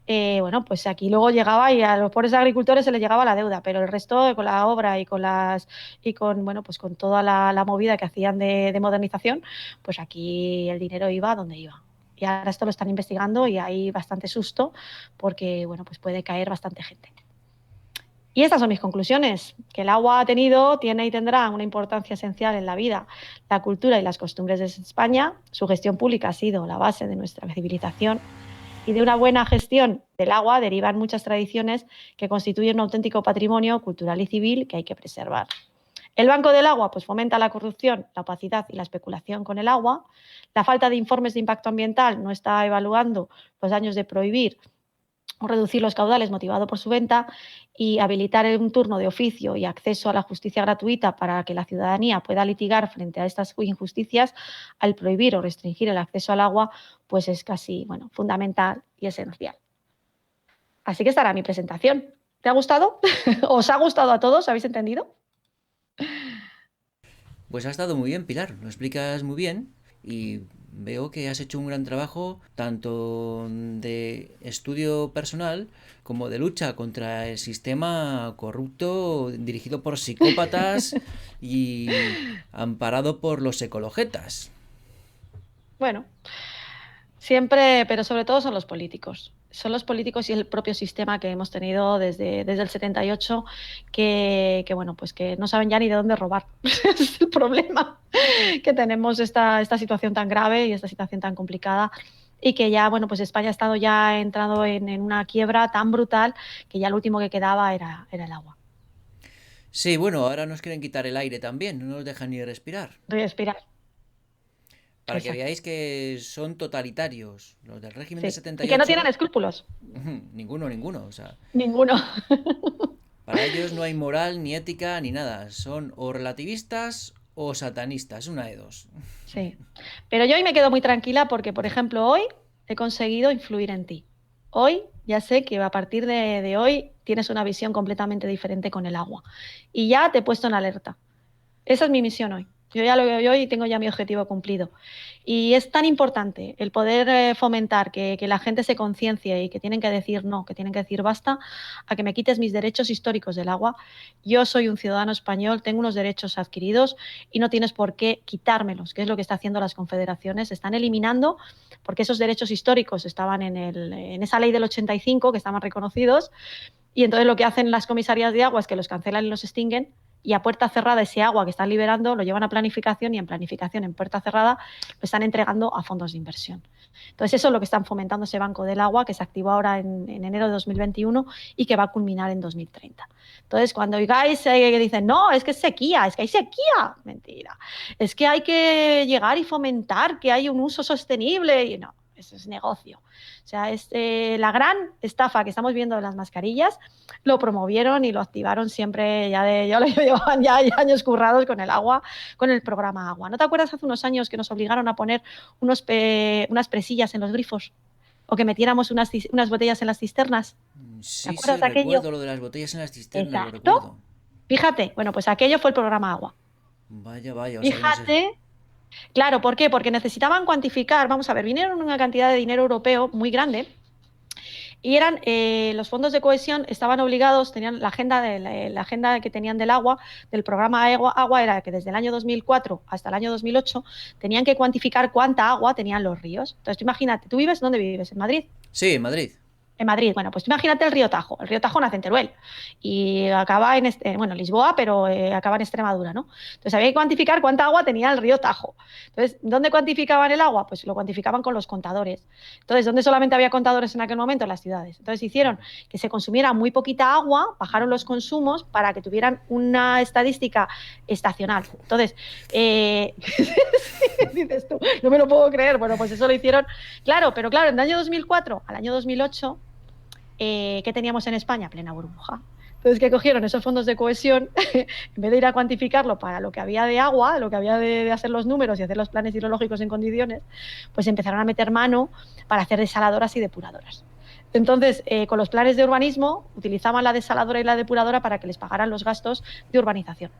bueno, pues aquí luego llegaba y a los pobres agricultores se les llegaba la deuda, pero el resto con la obra y bueno, pues con toda la movida que hacían de modernización, pues aquí el dinero iba donde iba. Y ahora esto lo están investigando y hay bastante susto porque, bueno, pues puede caer bastante gente. Y estas son mis conclusiones, que el agua tiene y tendrá una importancia esencial en la vida, la cultura y las costumbres de España. Su gestión pública ha sido la base de nuestra civilización y de una buena gestión del agua derivan muchas tradiciones que constituyen un auténtico patrimonio cultural y civil que hay que preservar. El Banco del Agua pues, fomenta la corrupción, la opacidad y la especulación con el agua. La falta de informes de impacto ambiental no está evaluando los daños de prohibir o reducir los caudales motivado por su venta y habilitar un turno de oficio y acceso a la justicia gratuita para que la ciudadanía pueda litigar frente a estas injusticias al prohibir o restringir el acceso al agua, pues es casi fundamental y esencial. Así que estará mi presentación. ¿Te ha gustado? ¿Os ha gustado a todos? ¿Habéis entendido? Pues ha estado muy bien, Pilar, lo explicas muy bien y veo que has hecho un gran trabajo tanto de estudio personal como de lucha contra el sistema corrupto dirigido por psicópatas y amparado por los ecologetas. Bueno, siempre, pero sobre todo son los políticos. Son los políticos y el propio sistema que hemos tenido desde el 78 bueno, pues que no saben ya ni de dónde robar. Ese es el problema, que tenemos esta situación tan grave y esta situación tan complicada y que ya, bueno, pues España ha estado ya entrado en una quiebra tan brutal que ya lo último que quedaba era el agua. Sí, bueno, ahora nos quieren quitar el aire también, no nos dejan ni respirar. Respirar, Para que exacto. veáis que son totalitarios. Los del régimen de Sí. setenta Y y que no ocho tienen escrúpulos. ninguno, ninguno. O sea, Ninguno. para ellos no hay moral, ni ética, ni nada. Son o relativistas o satanistas, una de dos. Sí, pero yo hoy me quedo muy tranquila porque, por ejemplo, hoy he conseguido influir en ti. Hoy ya sé que a partir de hoy tienes una visión completamente diferente con el agua y ya te he puesto en alerta. Esa es mi misión hoy. Yo ya lo veo hoy y tengo ya mi objetivo cumplido. Y es tan importante el poder fomentar que la gente se conciencie y que tienen que decir no, que tienen que decir basta, a que me quites mis derechos históricos del agua. Yo soy un ciudadano español, tengo unos derechos adquiridos y no tienes por qué quitármelos, que es lo que están haciendo las confederaciones. Están eliminando, porque esos derechos históricos estaban en esa ley del 85, que estaban reconocidos, y entonces lo que hacen las comisarías de agua es que los cancelan y los extinguen y a puerta cerrada ese agua que están liberando lo llevan a planificación y en planificación, en puerta cerrada, lo están entregando a fondos de inversión. Entonces eso es lo que están fomentando ese Banco del Agua que se activó ahora en enero de 2021 y que va a culminar en 2030. Entonces cuando oigáis que dicen, no, es que es sequía, es que hay sequía, mentira, es que hay que llegar y fomentar que hay un uso sostenible y no, eso es negocio. O sea, es la gran estafa que estamos viendo de las mascarillas, lo promovieron y lo activaron siempre, ya lo llevaban ya años currados con el agua, con el programa agua. ¿No te acuerdas hace unos años que nos obligaron a poner unas presillas en los grifos? O que metiéramos unas botellas en las cisternas. ¿Te Sí, acuerdas sí, de aquello? recuerdo lo de las botellas en las cisternas, lo Exacto. recuerdo. Fíjate, bueno, pues aquello fue el programa agua. Vaya, vaya, o sea que no sé. Fíjate. Claro, ¿por qué? Porque necesitaban cuantificar, vamos a ver, vinieron una cantidad de dinero europeo muy grande y eran los fondos de cohesión estaban obligados, tenían la agenda que tenían del agua, del programa agua era que desde el año 2004 hasta el año 2008 tenían que cuantificar cuánta agua tenían los ríos. Entonces, tú imagínate, ¿tú vives dónde vives? ¿En Madrid? Sí, en Madrid. En Madrid, bueno, pues imagínate el río Tajo. El río Tajo nace en Teruel y acaba bueno, Lisboa, pero acaba en Extremadura, ¿no? Entonces había que cuantificar cuánta agua tenía el río Tajo. Entonces, ¿dónde cuantificaban el agua? Pues lo cuantificaban con los contadores. Entonces, ¿dónde solamente había contadores en aquel momento? En las ciudades. Entonces hicieron que se consumiera muy poquita agua, bajaron los consumos para que tuvieran una estadística estacional. Entonces, dices tú, no me lo puedo creer. Bueno, pues eso lo hicieron. Claro, pero claro, en el año 2004 al año 2008 ¿qué teníamos en España? Plena burbuja. Entonces, ¿qué cogieron esos fondos de cohesión? En vez de ir a cuantificarlo para lo que había de agua, lo que había de hacer los números y hacer los planes hidrológicos en condiciones, pues empezaron a meter mano para hacer desaladoras y depuradoras. Entonces, con los planes de urbanismo, utilizaban la desaladora y la depuradora para que les pagaran los gastos de urbanización.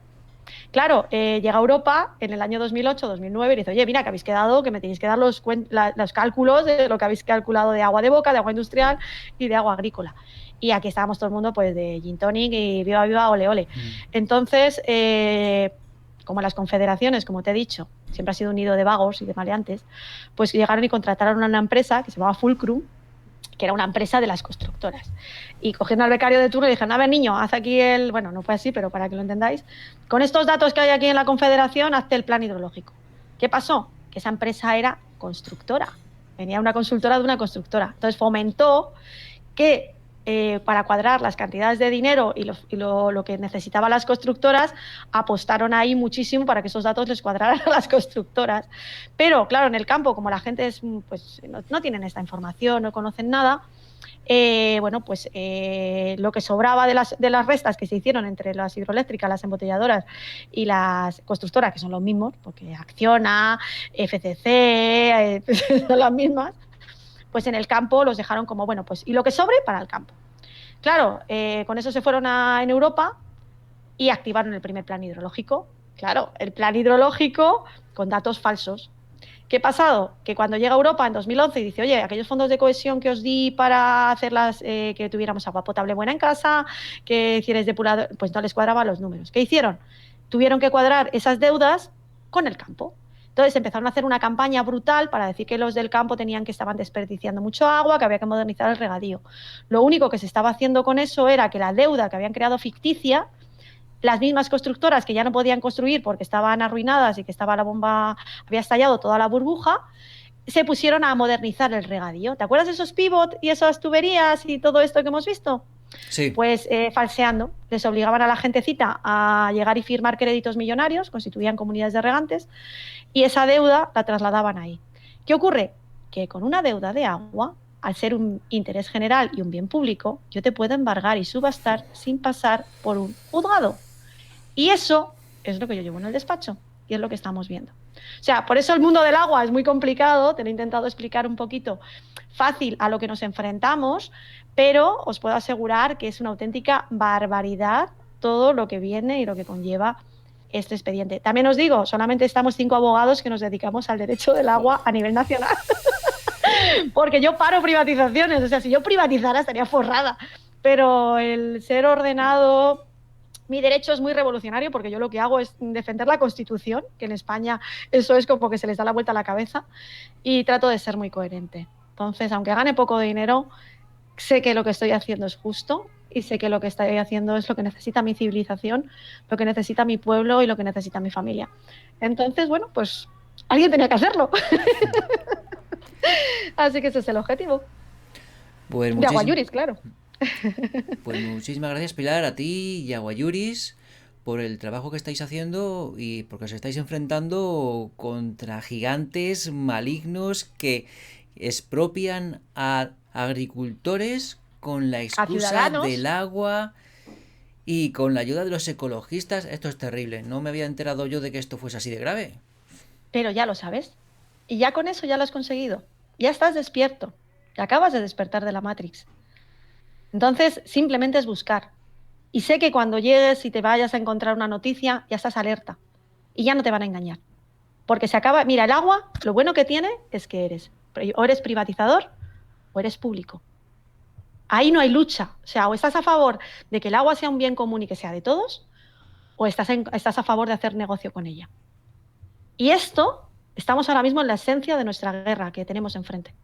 Claro, llega Europa en el año 2008-2009 y dice, oye, mira, que habéis quedado, que me tenéis que dar los cálculos de lo que habéis calculado de agua de boca, de agua industrial y de agua agrícola. Y aquí estábamos todo el mundo pues de gin tonic y viva, viva, ole, ole. Entonces, como las confederaciones, como te he dicho, siempre ha sido un nido de vagos y de maleantes, pues llegaron y contrataron a una empresa que se llamaba Fulcrum, que era una empresa de las constructoras. Y cogieron al becario de turno y dijeron, a ver, niño, haz aquí bueno, no fue así, pero para que lo entendáis, con estos datos que hay aquí en la Confederación, hazte el plan hidrológico. ¿Qué pasó? Que esa empresa era constructora, venía una consultora de una constructora. Entonces fomentó que para cuadrar las cantidades de dinero y lo que necesitaban las constructoras, apostaron ahí muchísimo para que esos datos les cuadraran a las constructoras. Pero claro, en el campo, como la gente pues, no tienen esta información, no conocen nada, bueno, pues lo que sobraba de las restas que se hicieron entre las hidroeléctricas, las embotelladoras y las constructoras, que son los mismos, porque Acciona, FCC, son las mismas, pues en el campo los dejaron como, bueno, pues y lo que sobre para el campo. Claro, con eso se fueron en Europa y activaron el primer plan hidrológico. Claro, el plan hidrológico con datos falsos. ¿Qué ha pasado? Que cuando llega Europa en 2011 y dice, oye, aquellos fondos de cohesión que os di para hacerlas, que tuviéramos agua potable buena en casa, que hicierais depurador, pues no les cuadraban los números. ¿Qué hicieron? tuvieron que cuadrar esas deudas con el campo. Entonces empezaron a hacer una campaña brutal para decir que los del campo estaban desperdiciando mucho agua, que había que modernizar el regadío. Lo único que se estaba haciendo con eso era que la deuda que habían creado ficticia, las mismas constructoras que ya no podían construir porque estaban arruinadas y que estaba la bomba, había estallado toda la burbuja, se pusieron a modernizar el regadío. ¿Te acuerdas de esos pivot y esas tuberías y todo esto que hemos visto? Sí. Pues falseando, les obligaban a la gentecita a llegar y firmar créditos millonarios, constituían comunidades de regantes, y esa deuda la trasladaban ahí. ¿Qué ocurre? Que con una deuda de agua, al ser un interés general y un bien público, yo te puedo embargar y subastar sin pasar por un juzgado. Y eso es lo que yo llevo en el despacho y es lo que estamos viendo. O sea, por eso el mundo del agua es muy complicado, te lo he intentado explicar un poquito fácil a lo que nos enfrentamos, pero os puedo asegurar que es una auténtica barbaridad todo lo que viene y lo que conlleva este expediente. También os digo, solamente estamos 5 abogados que nos dedicamos al derecho del agua a nivel nacional. Porque yo paro privatizaciones, o sea, si yo privatizara estaría forrada. Pero el ser ordenado, mi derecho es muy revolucionario porque yo lo que hago es defender la Constitución, que en España eso es como que se les da la vuelta a la cabeza, y trato de ser muy coherente. Entonces, aunque gane poco de dinero, sé que lo que estoy haciendo es justo y sé que lo que estoy haciendo es lo que necesita mi civilización, lo que necesita mi pueblo y lo que necesita mi familia. Entonces, bueno, pues alguien tenía que hacerlo. Así que ese es el objetivo. Pues De muchísimas, Aguayuris, claro. pues muchísimas gracias, Pilar, a ti y a Guayuris por el trabajo que estáis haciendo y porque os estáis enfrentando contra gigantes malignos que expropian a agricultores con la A excusa del ciudadanos, agua y con la ayuda de los ecologistas. Esto es terrible. No me había enterado yo de que esto fuese así de grave. pero ya lo sabes. Y ya con eso ya lo has conseguido. Ya estás despierto. Te acabas de despertar de la Matrix. Entonces, simplemente es buscar. Y sé que cuando llegues y te vayas a encontrar una noticia, ya estás alerta. Y ya no te van a engañar. Porque se acaba. Mira, el agua, lo bueno que tiene es que o eres privatizador o eres público. Ahí no hay lucha. O sea, o estás a favor de que el agua sea un bien común y que sea de todos, o estás a favor de hacer negocio con ella. Y esto, estamos ahora mismo en la esencia de nuestra guerra que tenemos enfrente.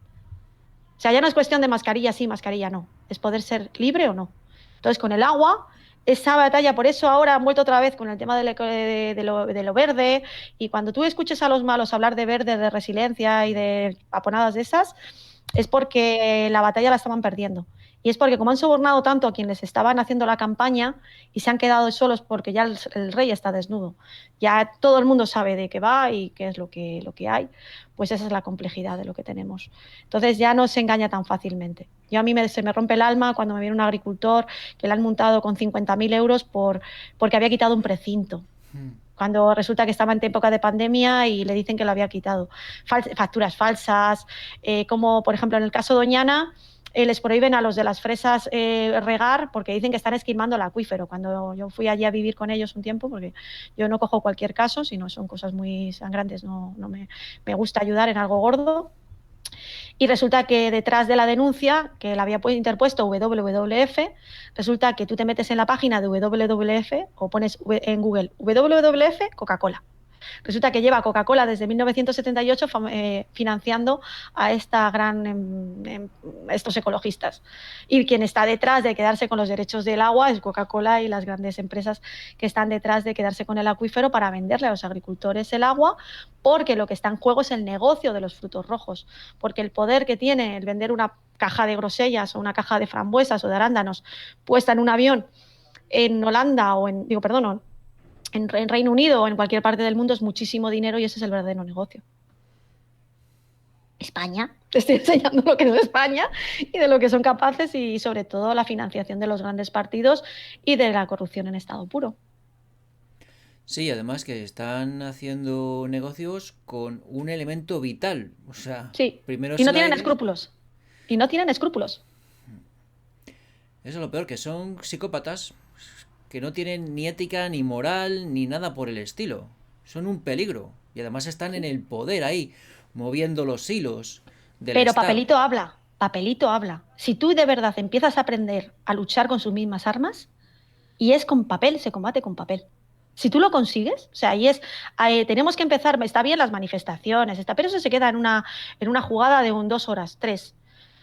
O sea, ya no es cuestión de mascarilla sí, mascarilla no. Es poder ser libre o no. Entonces, con el agua, esa batalla, por eso ahora han vuelto otra vez con el tema de lo verde. Y cuando tú escuches a los malos hablar de verde, de resiliencia y de paponadas de esas, es porque la batalla la estaban perdiendo. Y es porque como han sobornado tanto a quienes estaban haciendo la campaña y se han quedado solos porque ya el rey está desnudo, ya todo el mundo sabe de qué va y qué es lo que hay, pues esa es la complejidad de lo que tenemos. Entonces ya no se engaña tan fácilmente. Yo a mí se me rompe el alma cuando me viene un agricultor que le han multado con 50.000 euros porque había quitado un precinto cuando resulta que estaba en época de pandemia y le dicen que lo había quitado. Facturas falsas, como por ejemplo en el caso Doñana, les prohíben a los de las fresas regar porque dicen que están esquilmando el acuífero. Cuando yo fui allí a vivir con ellos un tiempo, porque yo no cojo cualquier caso, si no son cosas muy sangrantes, no me gusta ayudar en algo gordo. Y resulta que detrás de la denuncia que la había interpuesto WWF, resulta que tú te metes en la página de WWF o pones en Google WWF Coca-Cola. Resulta que lleva Coca-Cola desde 1978 financiando a estos ecologistas. Y quien está detrás de quedarse con los derechos del agua es Coca-Cola y las grandes empresas que están detrás de quedarse con el acuífero para venderle a los agricultores el agua, porque lo que está en juego es el negocio de los frutos rojos. Porque el poder que tiene el vender una caja de grosellas o una caja de frambuesas o de arándanos puesta en un avión en Holanda en Reino Unido o en cualquier parte del mundo es muchísimo dinero y ese es el verdadero negocio. España, te estoy enseñando lo que es España y de lo que son capaces y sobre todo la financiación de los grandes partidos y de la corrupción en estado puro. Sí, además que están haciendo negocios con un elemento vital. O sea, Sí, primero y es no el tienen aire. escrúpulos. Y no tienen escrúpulos. Eso es lo peor, que son psicópatas que no tienen ni ética, ni moral, ni nada por el estilo. Son un peligro. Y además están en el poder ahí, moviendo los hilos del Pero Estado. papelito habla, papelito habla. Si tú de verdad empiezas a aprender a luchar con sus mismas armas, y es con papel, se combate con papel. Si tú lo consigues, o sea, tenemos que empezar, está bien las manifestaciones, pero eso se queda en una jugada de 2 horas, 3.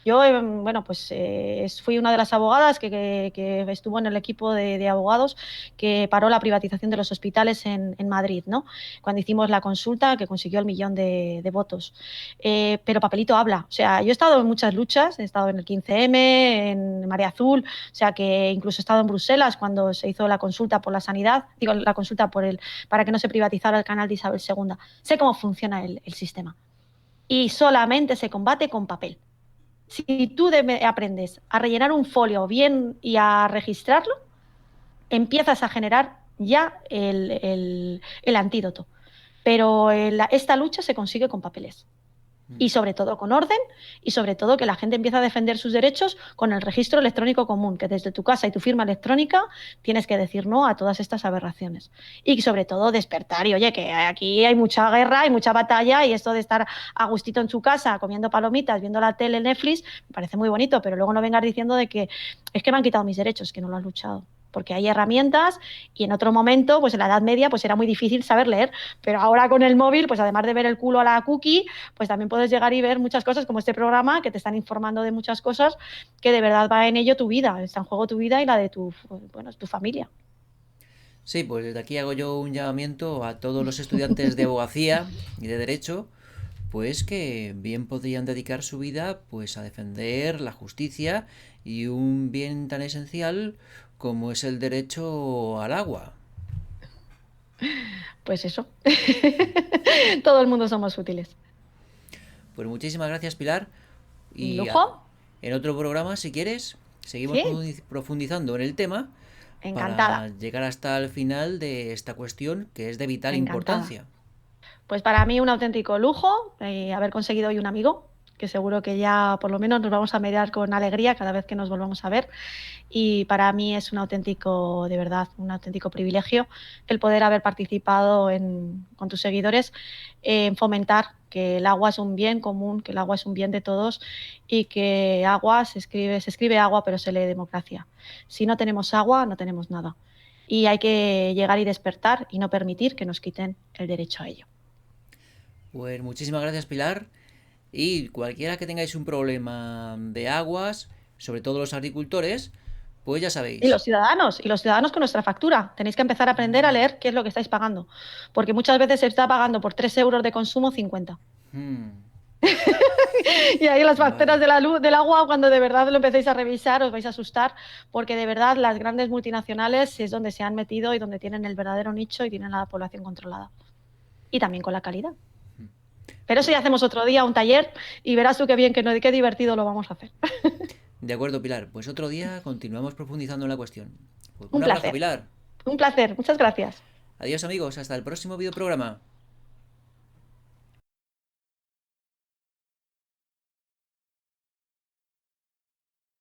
Yo, bueno, pues fui una de las abogadas que estuvo en el equipo de abogados que paró la privatización de los hospitales en Madrid, ¿no? Cuando hicimos la consulta que consiguió el 1.000.000 de votos. Pero papelito habla. O sea, yo he estado en muchas luchas, he estado en el 15M, en Marea Azul, o sea, que incluso he estado en Bruselas cuando se hizo la consulta por la sanidad, digo, la consulta para que no se privatizara el canal de Isabel II. Sé cómo funciona el sistema. Y solamente se combate con papel. Si tú aprendes a rellenar un folio bien y a registrarlo, empiezas a generar ya el antídoto. Pero esta lucha se consigue con papeles. Y sobre todo con orden, y sobre todo que la gente empiece a defender sus derechos con el registro electrónico común, que desde tu casa y tu firma electrónica tienes que decir no a todas estas aberraciones. Y sobre todo despertar, y oye, que aquí hay mucha guerra, hay mucha batalla, y esto de estar a gustito en su casa, comiendo palomitas, viendo la tele, Netflix, me parece muy bonito, pero luego no vengas diciendo de que es que me han quitado mis derechos, que no lo han luchado. Porque hay herramientas y en otro momento, pues en la Edad Media, pues era muy difícil saber leer, pero ahora con el móvil, pues además de ver el culo a la cookie, pues también puedes llegar y ver muchas cosas como este programa que te están informando de muchas cosas que de verdad va en ello tu vida, está en juego tu vida y la de tu familia. Sí, pues desde aquí hago yo un llamamiento a todos los estudiantes de abogacía y de derecho, pues que bien podrían dedicar su vida pues a defender la justicia y un bien tan esencial como es el derecho al agua. Pues eso. Todo el mundo somos útiles. Pues muchísimas gracias, Pilar, Un y lujo. en otro programa, si quieres, seguimos Sí, profundizando en el tema para encantada. llegar hasta el final de esta cuestión que es de vital Encantada. importancia. Pues para mí un auténtico lujo haber conseguido hoy un amigo, que seguro que ya por lo menos nos vamos a mirar con alegría cada vez que nos volvamos a ver. Y para mí es un auténtico, de verdad, un auténtico privilegio el poder haber participado con tus seguidores en fomentar que el agua es un bien común, que el agua es un bien de todos y que agua se escribe agua, pero se lee democracia. Si no tenemos agua, no tenemos nada. Y hay que llegar y despertar y no permitir que nos quiten el derecho a ello. Pues muchísimas gracias, Pilar. Y cualquiera que tengáis un problema de aguas, sobre todo los agricultores, pues ya sabéis. Y los ciudadanos con nuestra factura. Tenéis que empezar a aprender a leer qué es lo que estáis pagando. Porque muchas veces se está pagando por 3 euros de consumo 50. Hmm, Y ahí las facturas vale. de la luz, del agua, cuando de verdad lo empecéis a revisar, os vais a asustar, porque de verdad las grandes multinacionales es donde se han metido y donde tienen el verdadero nicho y tienen la población controlada. Y también con la calidad. Pero eso ya hacemos otro día, un taller, y verás tú qué bien, qué divertido lo vamos a hacer. De acuerdo, Pilar. Pues otro día continuamos profundizando en la cuestión. Pues un Un abrazo, placer, Pilar. un placer. Muchas gracias. Adiós, amigos. Hasta el próximo videoprograma.